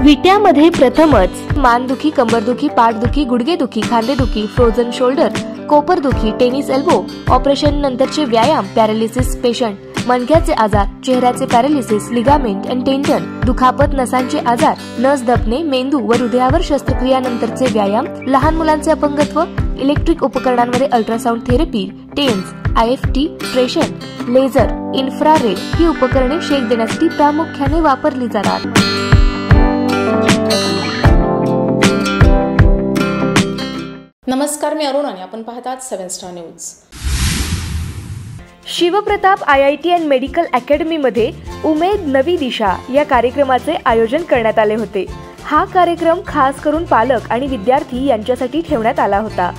विट्यामध्ये प्रथमच मानदुखी, कंबरदुखी, पाठदुखी, गुडघेदुखी, खांदेदुखी, फ्रोझन शोल्डर, कोपरदुखी, टेनिस एल्बो, ऑपरेशन नंतरचे व्यायाम, पॅरालिसिस पेशंट, मणक्याचे आजार, चेहऱ्याचे पॅरालिसिस, लिगामेंट अँड टेंडन, दुखापत, नसांचे आजार, नस दबणे, मेंदू व हृदयावर शस्त्रक्रिया नंतरचे व्यायाम, लहान मुलांचे अपंगत्व, इलेक्ट्रिक उपकरणांमध्ये ultrasound therapy, TENS, IFT, traction, laser, infrared ही उपकरणे शेक देण्यासाठी प्रामुख्याने वापरली जातात. नमस्कार, मी अरुण आणि आपण पाहतात 7 star news. Shivpratap IIT and medical academy मध्ये उमेद नवी दिशा या कार्यक्रमाचे आयोजन करण्यात आले होते. हा कार्यक्रम खास करून पालक आणि विद्यार्थी यांच्यासाठी ठेवण्यात आला होता.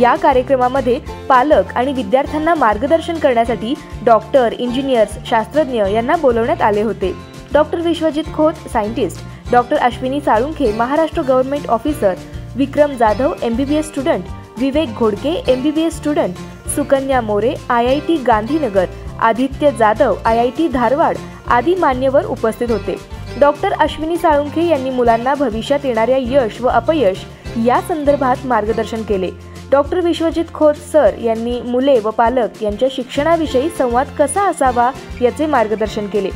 या कार्यक्रमामध्ये पालक आणि विद्यार्थ्यांना मार्गदर्शन करण्यासाठी डॉक्टर, इंजिनियर्स, शास्त्रज्ञ यांना बोलवण्यात आले होते. Doctor Vishwajit Khot, scientist, doctor Ashwini Salunkhe, Maharashtra government officer, Vikram Jadhav, MBBS student, Vivek Ghodke, MBBS student, Sukanya More, IIT Gandhinagar, Aditya Jadhav, IIT Dharwad आदी मान्यवर उपस्थित होते. डॉक्टर अश्विनी साळुंखे यांनी मुलांना भविष्यात येणाऱ्या यश व अपयश या संदर्भात मार्गदर्शन केले. डॉक्टर विश्वजित खोत सर यांनी मुले व पालक यांच्या शिक्षणाविषयी संवाद कसा असावा याचे मार्गदर्शन केले.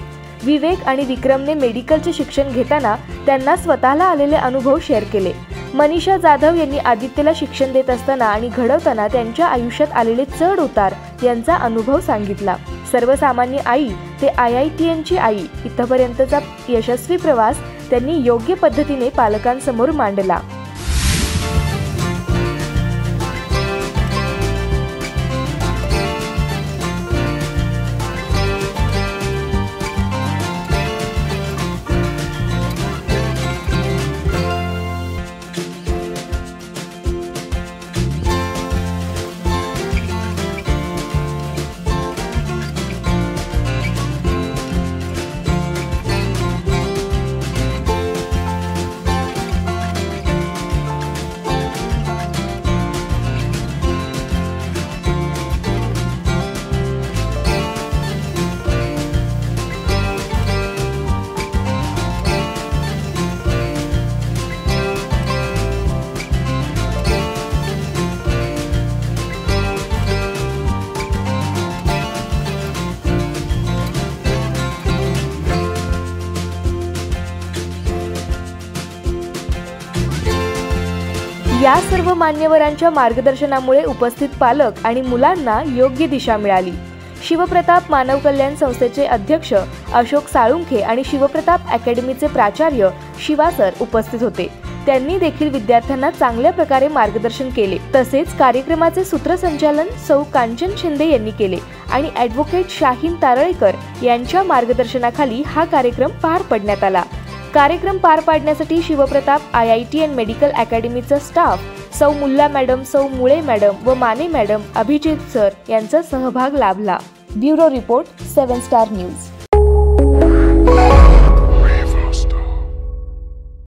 विवेक आणि विक्रमने मेडिकलचे शिक्षण घेताना त्यांना स्वतःला आलेले अनुभव शेअर केले. मनीषा जाधव यांनी आदित्यला शिक्षण देत असताना आणि घडवताना त्यांच्या आयुष्यात आलेले चढ उतार यांचा अनुभव सांगितला. सर्वसामान्य आई ते IITianची आई इथपर्यंतचा यशस्वी प्रवास त्यांनी योग्य पद्धतीने पालकांसमोर मांडला. या सर्व मान्यवरांच्या मार्गदर्शनामुळे उपस्थित पालक आणि मुलांना योग्य दिशा मिळाली. शिवप्रताप मानव कल्याण संस्थेचे अध्यक्ष अशोक साळुंखे आणि शिवप्रताप अकॅडमीचे प्राचार्य शिवा सर उपस्थित होते. त्यांनी देखील विद्यार्थ्यांना चांगल्या प्रकारे मार्गदर्शन केले. तसेच कार्यक्रमाचे सूत्रसंचालन सौ कांचन शिंदे यांनी केले आणि ॲडव्होकेट शाहीन तारळेकर यांच्या मार्गदर्शनाखाली हा कार्यक्रम पार पडण्यात आला. कार्यक्रम पार पाडण्यासाठी शिवप्रताप IIT अँड मेडिकल अकॅडमीचा स्टाफ सौ मुल्ला मॅडम, सौ मुळे मॅडम व माने मॅडम, अभिजित सर यांचा सहभाग लाभला. Bureau report 7 star news.